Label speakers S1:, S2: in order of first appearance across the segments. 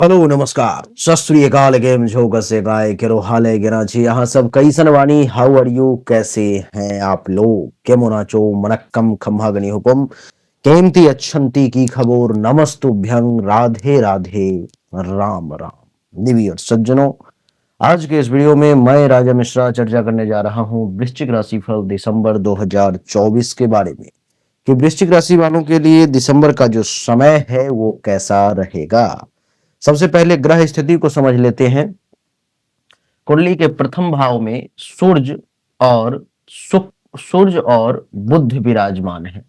S1: Hello नमस्कार सत श्री अकाल केम छो कसे काय केरो हाल है गिरा छी यहाँ सब कैसन वानी हाउ आर यू कैसे हैं आप लोग केमो नाचो मनक्कम खम्हागनी हुकुम केमती अच्छंती की खबर नमस्तुभ्यं राधे राधे राम राम दिव्य और सज्जनों। आज के इस वीडियो में मैं राजा मिश्रा चर्चा करने जा रहा हूं वृश्चिक राशिफल दिसंबर 2024 के बारे में कि वृश्चिक राशि वालों के लिए दिसंबर का जो समय है वो कैसा रहेगा। सबसे पहले ग्रह स्थिति को समझ लेते हैं। कुंडली के प्रथम भाव में सूर्य और बुध विराजमान है,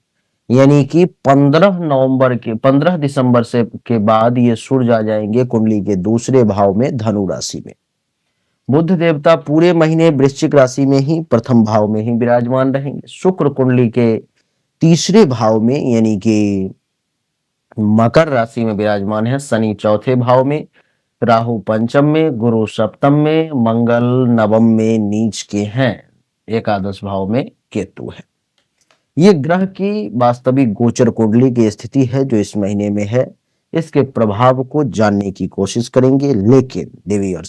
S1: यानी कि 15 दिसंबर से के बाद ये सूर्य आ जाएंगे कुंडली के दूसरे भाव में धनु राशि में। बुध देवता पूरे महीने वृश्चिक राशि में ही प्रथम भाव में ही विराजमान रहेंगे। शुक्र कुंडली के तीसरे भाव में यानी कि मकर राशि में विराजमान है। शनि चौथे भाव में, राहु पंचम में, गुरु सप्तम में, मंगल नवम में नीच के हैं, एकादश भाव में केतु है। ये ग्रह की वास्तविक गोचर कुंडली की स्थिति है जो इस महीने में है। इसके प्रभाव को जानने की कोशिश करेंगे। लेकिन देवी और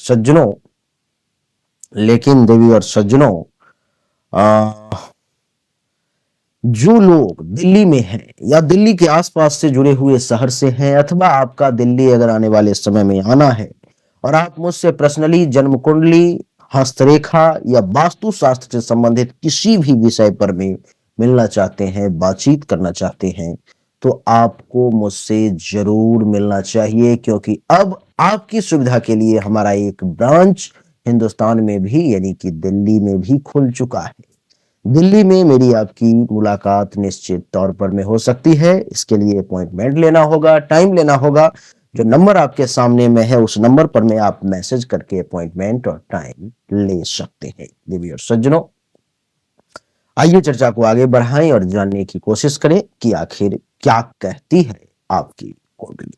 S1: सज्जनों जो लोग दिल्ली में हैं या दिल्ली के आसपास से जुड़े हुए शहर से हैं, अथवा आपका दिल्ली अगर आने वाले समय में आना है और आप मुझसे पर्सनली जन्म कुंडली, हस्तरेखा या वास्तु शास्त्र से संबंधित किसी भी विषय पर में मिलना चाहते हैं, बातचीत करना चाहते हैं, तो आपको मुझसे जरूर मिलना चाहिए, क्योंकि अब आपकी सुविधा के लिए हमारा एक ब्रांच हिंदुस्तान में भी यानी कि दिल्ली में भी खुल चुका है। दिल्ली में मेरी आपकी मुलाकात निश्चित तौर पर में हो सकती है। इसके लिए अपॉइंटमेंट लेना होगा, टाइम लेना होगा। जो नंबर आपके सामने में है उस नंबर पर में आप मैसेज करके अपॉइंटमेंट और टाइम ले सकते हैं। देवी और सज्जनों, आइए चर्चा को आगे बढ़ाएं और जानने की कोशिश करें कि आखिर क्या कहती है आपकी कुंडली।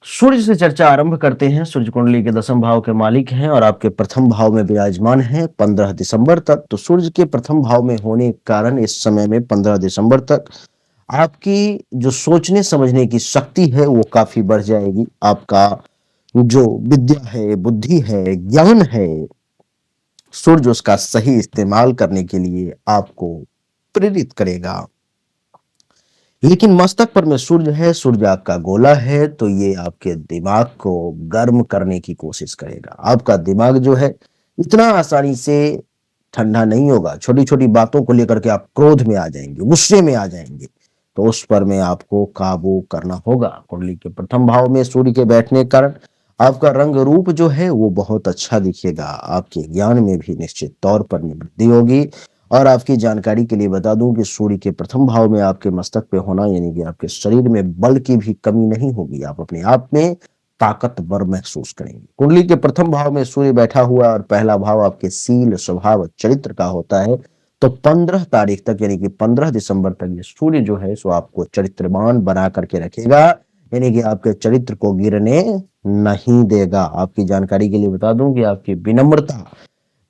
S1: सूर्य से चर्चा आरंभ करते हैं। सूर्य कुंडली के दसम भाव के मालिक हैं और आपके प्रथम भाव में विराजमान हैं 15 दिसंबर तक। तो सूर्य के प्रथम भाव में होने के कारण इस समय में 15 दिसंबर तक आपकी जो सोचने समझने की शक्ति है वो काफी बढ़ जाएगी। आपका जो विद्या है, बुद्धि है, ज्ञान है, सूर्य उसका सही इस्तेमाल करने के लिए आपको प्रेरित करेगा। लेकिन मस्तक पर में सूर्य है, सूर्य आपका गोला है, तो ये आपके दिमाग को गर्म करने की कोशिश करेगा। आपका दिमाग जो है इतना आसानी से ठंडा नहीं होगा। छोटी छोटी बातों को लेकर के आप क्रोध में आ जाएंगे, गुस्से में आ जाएंगे, तो उस पर में आपको काबू करना होगा। कुंडली के प्रथम भाव में सूर्य के बैठने के कारण आपका रंग रूप जो है वो बहुत अच्छा दिखेगा। आपके ज्ञान में भी निश्चित तौर पर वृद्धि होगी। और आपकी जानकारी के लिए बता दूं कि सूर्य के प्रथम भाव में आपके मस्तक पे होना यानी कि आपके शरीर में बल की भी कमी नहीं होगी। आप अपने आप में ताकतवर महसूस करेंगे। कुंडली के प्रथम भाव में सूर्य बैठा हुआ और पहला भाव आपके सील, स्वभाव, चरित्र का होता है। तो 15 तारीख तक यानी कि 15 दिसंबर तक ये सूर्य जो है सो आपको चरित्रवान बना करके रखेगा, यानी कि आपके चरित्र को गिरने नहीं देगा। आपकी जानकारी के लिए बता दूं कि आपकी विनम्रता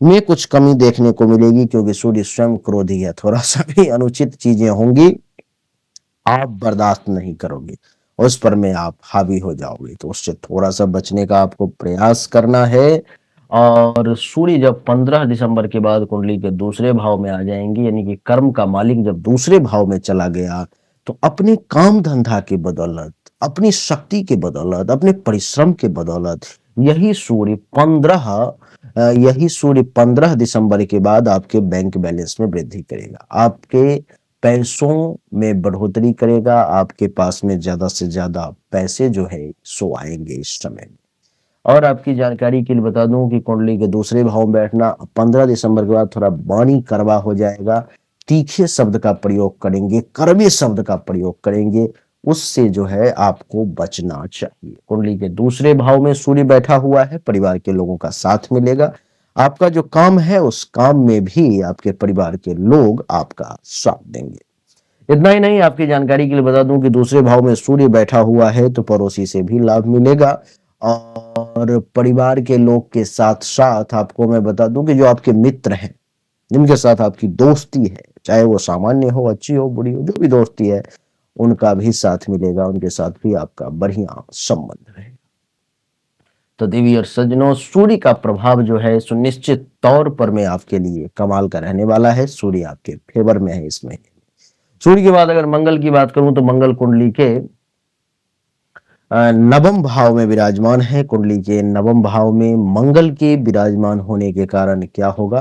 S1: में कुछ कमी देखने को मिलेगी, क्योंकि सूर्य स्वयं क्रोधी है। थोड़ा सा भी अनुचित चीजें होंगी आप बर्दाश्त नहीं करोगे, उस पर में आप हावी हो जाओगे, तो उससे थोड़ा सा बचने का आपको प्रयास करना है। और सूर्य जब 15 दिसंबर के बाद कुंडली के दूसरे भाव में आ जाएंगे, यानी कि कर्म का मालिक जब दूसरे भाव में चला गया, तो अपने काम धंधा के बदौलत, अपनी शक्ति के बदौलत, अपने परिश्रम के बदौलत यही सूर्य 15 दिसंबर के बाद आपके बैंक बैलेंस में वृद्धि करेगा, आपके पैसों में बढ़ोतरी करेगा। आपके पास में ज्यादा से ज्यादा पैसे जो है सो आएंगे इस समय। और आपकी जानकारी के लिए बता दूं कि कुंडली के दूसरे भाव में बैठना 15 दिसंबर के बाद थोड़ा वाणी कड़वा हो जाएगा। तीखे शब्द का प्रयोग करेंगे, कड़वे शब्द का प्रयोग करेंगे, उससे जो है आपको बचना चाहिए। कुंडली के दूसरे भाव में सूर्य बैठा हुआ है, परिवार के लोगों का साथ मिलेगा। आपका जो काम है उस काम में भी आपके परिवार के लोग आपका साथ देंगे। इतना ही नहीं, आपकी जानकारी के लिए बता दूं कि दूसरे भाव में सूर्य बैठा हुआ है तो पड़ोसी से भी लाभ मिलेगा। और परिवार के लोग के साथ साथ आपको मैं बता दूं कि जो आपके मित्र हैं, जिनके साथ आपकी दोस्ती है, चाहे वो सामान्य हो, अच्छी हो, बुरी हो, जो भी दोस्ती है, उनका भी साथ मिलेगा, उनके साथ भी आपका बढ़िया संबंध रहेगा। तो देवी और सज्जनों, सूर्य का प्रभाव जो है सुनिश्चित तौर पर में आपके लिए कमाल का रहने वाला है। सूर्य आपके फेवर में है इस महीने में। सूर्य के बाद अगर मंगल की बात करूं तो मंगल कुंडली के नवम भाव में विराजमान है। कुंडली के नवम भाव में मंगल के विराजमान होने के कारण क्या होगा?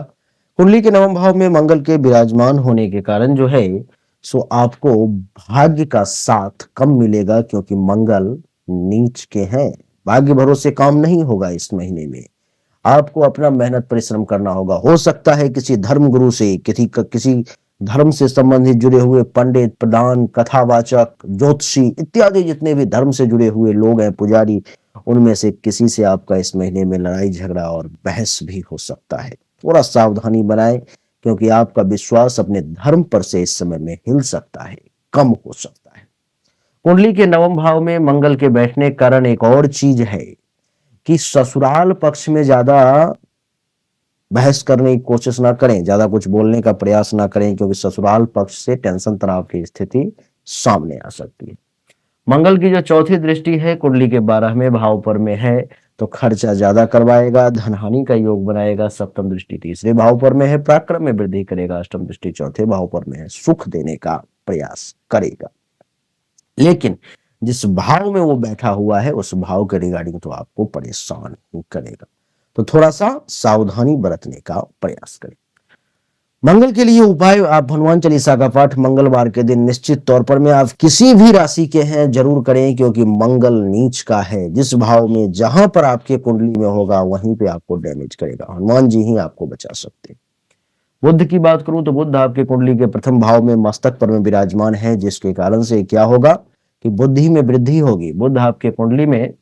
S1: कुंडली के नवम भाव में मंगल के विराजमान होने के कारण जो है सो आपको भाग्य का साथ कम मिलेगा, क्योंकि मंगल नीच के हैं। भाग्य भरोसे काम नहीं होगा इस महीने में। आपको अपना मेहनत परिश्रम करना होगा। हो सकता है किसी धर्म गुरु से, किसी धर्म से संबंधित जुड़े हुए पंडित, प्रधान, कथावाचक, ज्योतिषी इत्यादि जितने भी धर्म से जुड़े हुए लोग हैं, पुजारी, उनमें से किसी से आपका इस महीने में लड़ाई झगड़ा और बहस भी हो सकता है। थोड़ा सावधानी बनाएं, क्योंकि आपका विश्वास अपने धर्म पर से इस समय में हिल सकता है, कम हो सकता है। कुंडली के नवम भाव में मंगल के बैठने के कारण एक और चीज है कि ससुराल पक्ष में ज्यादा बहस करने की कोशिश ना करें, ज्यादा कुछ बोलने का प्रयास ना करें, क्योंकि ससुराल पक्ष से टेंशन तनाव की स्थिति सामने आ सकती है। मंगल की जो चौथी दृष्टि है कुंडली के 12वें भाव पर में है, तो खर्चा ज्यादा करवाएगा, धन हानि का योग बनाएगा। सप्तम दृष्टि तीसरे भाव पर में है, पराक्रम में वृद्धि करेगा। अष्टम दृष्टि चौथे भाव पर में है, सुख देने का प्रयास करेगा। लेकिन जिस भाव में वो बैठा हुआ है उस भाव के रिगार्डिंग तो आपको परेशान ही करेगा, तो थोड़ा सा सावधानी बरतने का प्रयास करें। मंगल के लिए उपाय, आप हनुमान चालीसा का पाठ मंगलवार के दिन निश्चित तौर पर में आप किसी भी राशि के हैं जरूर करें, क्योंकि मंगल नीच का है। जिस भाव में जहां पर आपके कुंडली में होगा वहीं पे आपको डैमेज करेगा। हनुमान जी ही आपको बचा सकते हैं। बुध की बात करूं तो बुध आपके कुंडली के प्रथम भाव में मस्तक पर में विराजमान है, जिसके कारण से क्या होगा कि बुद्धि में वृद्धि होगी। बुध आपके कुंडली में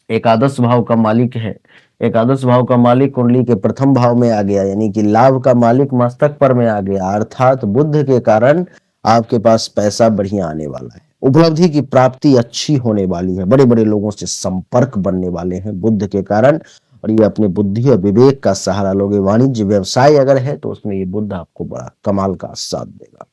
S1: एकादश भाव का मालिक है। एकादश भाव का मालिक कुंडली के प्रथम भाव में आ गया, यानी कि लाभ का मालिक मस्तक पर में आ गया। अर्थात बुध के कारण आपके पास पैसा बढ़िया आने वाला है, उपलब्धि की प्राप्ति अच्छी होने वाली है, बड़े बड़े लोगों से संपर्क बनने वाले हैं बुध के कारण। और ये अपने बुद्धि और विवेक का सहारा लोगे। वाणिज्य व्यवसाय अगर है तो उसमें ये बुध आपको बड़ा कमाल का साथ देगा।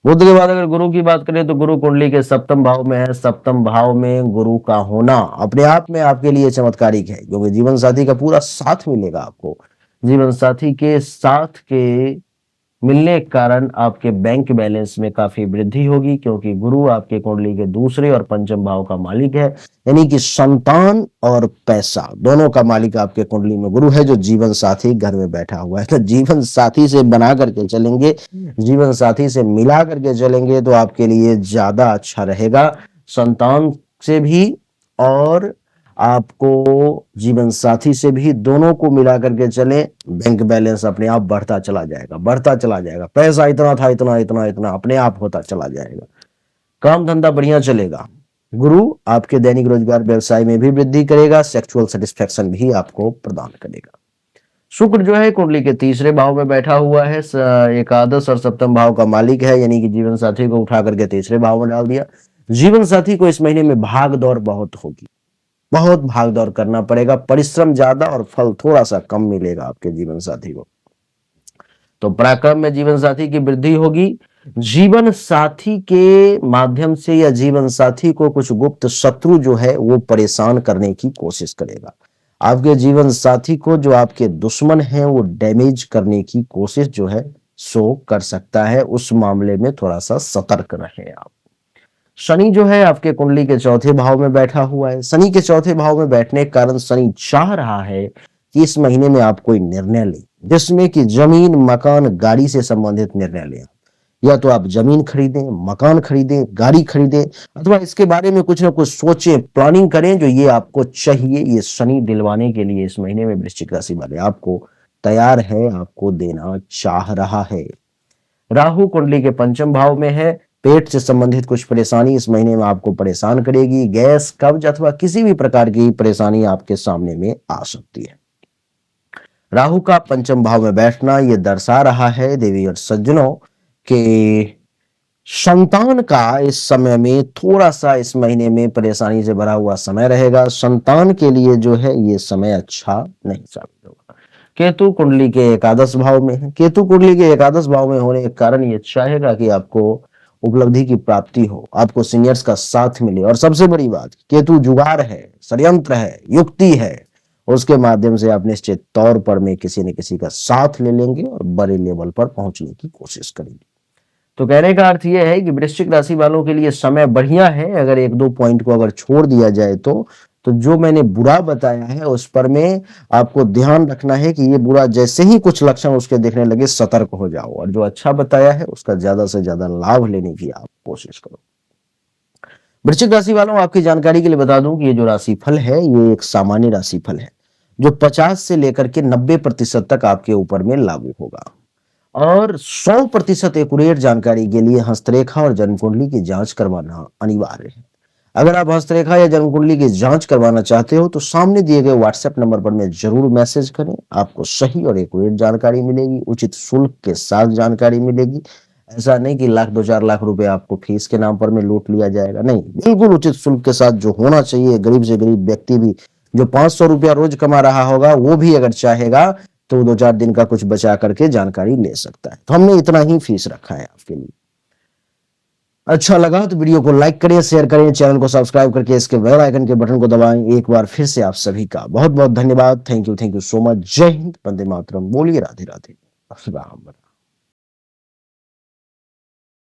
S1: बुध के बाद अगर गुरु की बात करें तो गुरु कुंडली के सप्तम भाव में है। सप्तम भाव में गुरु का होना अपने आप में आपके लिए चमत्कारिक है, क्योंकि जीवन साथी का पूरा साथ मिलेगा आपको। जीवन साथी के साथ के मिलने के कारण आपके बैंक बैलेंस में काफी वृद्धि होगी, क्योंकि गुरु आपके कुंडली के दूसरे और पंचम भाव का मालिक है, यानी कि संतान और पैसा दोनों का मालिक आपके कुंडली में गुरु है, जो जीवन साथी घर में बैठा हुआ है। तो जीवन साथी से बना करके चलेंगे, जीवन साथी से मिला करके चलेंगे तो आपके लिए ज्यादा अच्छा रहेगा। संतान से भी और आपको जीवन साथी से भी, दोनों को मिला करके चले, बैंक बैलेंस अपने आप बढ़ता चला जाएगा, बढ़ता चला जाएगा। पैसा इतना था, इतना इतना इतना अपने आप होता चला जाएगा। काम धंधा बढ़िया चलेगा। गुरु आपके दैनिक रोजगार व्यवसाय में भी वृद्धि करेगा, सेक्सुअल सेटिस्फेक्शन भी आपको प्रदान करेगा। शुक्र जो है कुंडली के तीसरे भाव में बैठा हुआ है, एकादश और सप्तम भाव का मालिक है, यानी कि जीवन साथी को उठा करके तीसरे भाव में डाल दिया। जीवन साथी को इस महीने में भाग दौड़ बहुत होगी, बहुत भाग दौड़ करना पड़ेगा, परिश्रम ज्यादा और फल थोड़ा सा कम मिलेगा आपके जीवन साथी को। तो पराक्रम में जीवन साथी की वृद्धि होगी। जीवन साथी के माध्यम से या जीवन साथी को कुछ गुप्त शत्रु जो है वो परेशान करने की कोशिश करेगा। आपके जीवन साथी को जो आपके दुश्मन हैं वो डैमेज करने की कोशिश जो है सो कर सकता है। उस मामले में थोड़ा सा सतर्क रहें आप। शनि जो है आपके कुंडली के चौथे भाव में बैठा हुआ है। शनि के चौथे भाव में बैठने के कारण शनि चाह रहा है कि इस महीने में आप कोई निर्णय लें, जिसमें कि जमीन, मकान, गाड़ी से संबंधित निर्णय लें। या तो आप जमीन खरीदें, मकान खरीदें, गाड़ी खरीदें, अथवा इसके बारे में कुछ ना कुछ सोचें, प्लानिंग करें, जो ये आपको चाहिए। ये शनि दिलवाने के लिए इस महीने में वृश्चिक राशि वाले आपको तैयार है, आपको देना चाह रहा है। राहु कुंडली के पंचम भाव में है। पेट से संबंधित कुछ परेशानी इस महीने में आपको परेशान करेगी। गैस, कब्ज अथवा किसी भी प्रकार की परेशानी आपके सामने में आ सकती है। राहु का पंचम भाव में बैठना ये दर्शा रहा है देवी और सज्जनों के संतान का इस समय में थोड़ा सा, इस महीने में परेशानी से भरा हुआ समय रहेगा। संतान के लिए जो है ये समय अच्छा नहीं साबित होगा। केतु कुंडली के एकादश भाव में है। केतु कुंडली के एकादश भाव में होने के कारण ये चाहेगा कि आपको उपलब्धि की प्राप्ति हो, आपको सीनियर्स का साथ मिले, और सबसे बड़ी बात, केतु जुगाड़ है, षड्यंत्र है, युक्ति है, उसके माध्यम से आप निश्चित तौर पर में किसी न किसी का साथ ले लेंगे और बड़े लेवल पर पहुंचने की कोशिश करेंगे। तो कहने का अर्थ यह है कि वृश्चिक राशि वालों के लिए समय बढ़िया है। अगर एक दो पॉइंट को अगर छोड़ दिया जाए तो जो मैंने बुरा बताया है उस पर में आपको ध्यान रखना है कि ये बुरा जैसे ही कुछ लक्षण उसके दिखने लगे सतर्क हो जाओ, और जो अच्छा बताया है उसका ज्यादा से ज्यादा लाभ लेने की आप कोशिश करो। वृश्चिक राशि वालों, आपकी जानकारी के लिए बता दूं कि ये जो राशिफल है ये एक सामान्य राशिफल है जो 50 से लेकर के 90% तक आपके ऊपर में लागू होगा, और 100% एक्यूरेट जानकारी के लिए हस्तरेखा और जन्म कुंडली की जांच करवाना अनिवार्य है। अगर आप हस्तरेखा या जन्म कुंडली की जांच करवाना चाहते हो तो सामने दिए गए व्हाट्सएप नंबर पर में जरूर मैसेज करें, आपको सही और एक्यूरेट जानकारी मिलेगी, उचित शुल्क के साथ जानकारी मिलेगी। ऐसा नहीं कि लाख 2-4 लाख रुपए आपको फीस के नाम पर में लूट लिया जाएगा, नहीं, बिल्कुल उचित शुल्क के साथ जो होना चाहिए। गरीब से गरीब व्यक्ति भी जो 500 रुपया रोज कमा रहा होगा वो भी अगर चाहेगा तो 2-4 दिन का कुछ बचा करके जानकारी ले सकता है। तो हमने इतना ही फीस रखा है आपके लिए। अच्छा लगा तो वीडियो को लाइक करें, शेयर करें, चैनल को सब्सक्राइब करके इसके बेल आइकन के बटन को दबाएं। एक बार फिर से आप सभी का बहुत बहुत धन्यवाद। Thank you so much. जय हिंद, वंदे मातरम। बोलिए राधे राधे, राम राम।